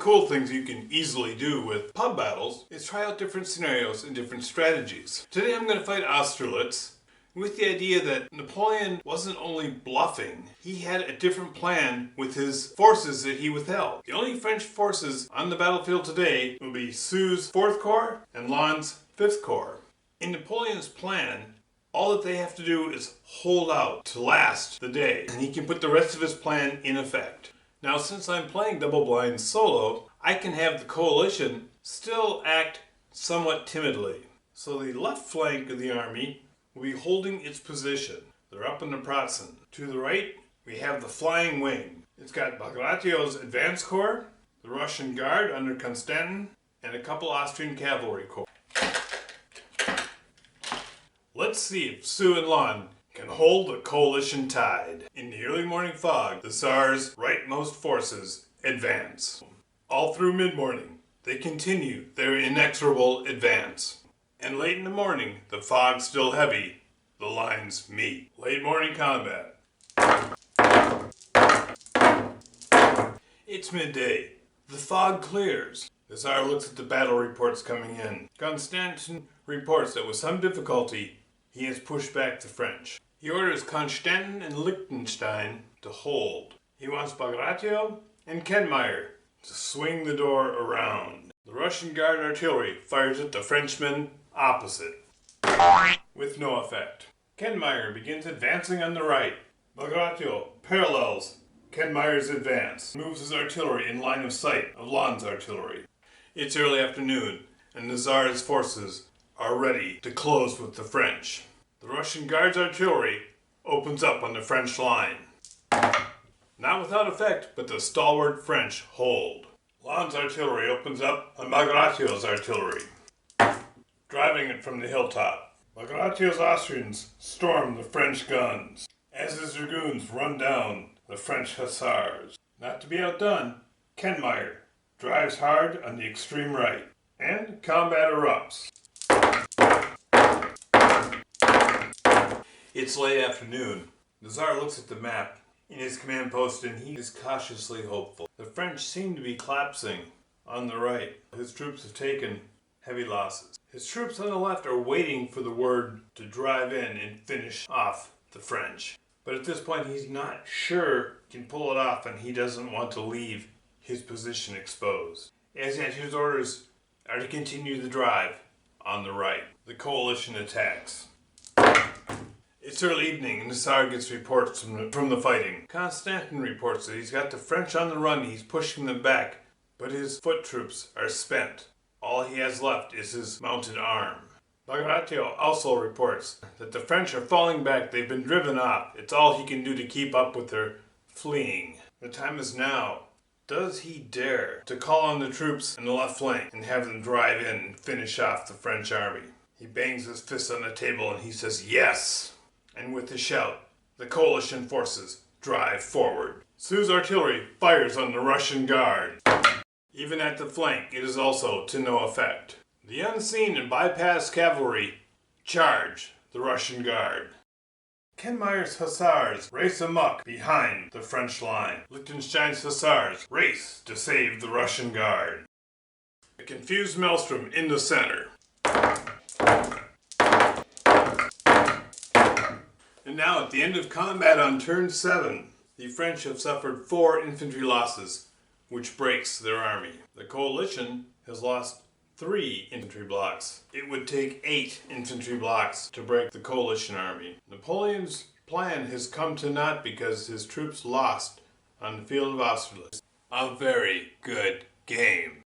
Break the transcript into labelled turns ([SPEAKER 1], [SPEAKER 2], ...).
[SPEAKER 1] cool things you can easily do with pub battles is try out different scenarios and different strategies. Today I'm going to fight Austerlitz with the idea that Napoleon wasn't only bluffing, he had a different plan with his forces that he withheld. The only French forces on the battlefield today will be Soult's 4th Corps and Lannes' 5th Corps. In Napoleon's plan, all that they have to do is hold out to last the day, and he can put the rest of his plan in effect. Now, since I'm playing double blind solo, I can have the coalition still act somewhat timidly. So the left flank of the army will be holding its position. They're up in the Pratzen. To the right, we have the flying wing. It's got Bagration's advance corps, the Russian Guard under Constantin, and a couple Austrian cavalry corps. Let's see if Soult and Lannes can hold the coalition tide. In the early morning fog, the Tsar's rightmost forces advance. All through mid-morning, they continue their inexorable advance. And late in the morning, the fog still heavy, the lines meet. Late morning combat. It's midday. The fog clears. The Tsar looks at the battle reports coming in. Constantin reports that with some difficulty, he has pushed back the French. He orders Constantin and Liechtenstein to hold. He wants Bagration and Kenmeier to swing the door around. The Russian Guard artillery fires at the Frenchmen opposite, with no effect. Kenmeier begins advancing on the right. Bagration parallels Kenmeier's advance, moves his artillery in line of sight of Lannes' artillery. It's early afternoon, and the Tsar's forces are ready to close with the French. The Russian Guard's artillery opens up on the French line. Not without effect, but the stalwart French hold. Lannes' artillery opens up on Bagration's artillery, driving it from the hilltop. Bagration's Austrians storm the French guns, as his dragoons run down the French hussars. Not to be outdone, Kenmeier drives hard on the extreme right, and combat erupts. It's late afternoon. The Tsar looks at the map in his command post and he is cautiously hopeful. The French seem to be collapsing on the right. His troops have taken heavy losses. His troops on the left are waiting for the word to drive in and finish off the French. But at this point he's not sure he can pull it off and he doesn't want to leave his position exposed. As yet his orders are to continue the drive on the right. The coalition attacks. It's early evening and the Tsar gets reports from the fighting. Constantin reports that he's got the French on the run, he's pushing them back, but his foot troops are spent. All he has left is his mounted arm. Bagration also reports that the French are falling back, they've been driven off. It's all he can do to keep up with their fleeing. The time is now. Does he dare to call on the troops in the left flank and have them drive in and finish off the French army? He bangs his fist on the table and he says yes. And with a shout, the coalition forces drive forward. Soult's artillery fires on the Russian Guard. Even at the flank, it is also to no effect. The unseen and bypassed cavalry charge the Russian Guard. Kenmeier's hussars race amok behind the French line. Liechtenstein's hussars race to save the Russian Guard. A confused maelstrom in the center. And now, at the end of combat on turn 7, the French have suffered 4 infantry losses, which breaks their army. The coalition has lost 3 infantry blocks. It would take 8 infantry blocks to break the coalition army. Napoleon's plan has come to naught because his troops lost on the field of Austerlitz. A very good game.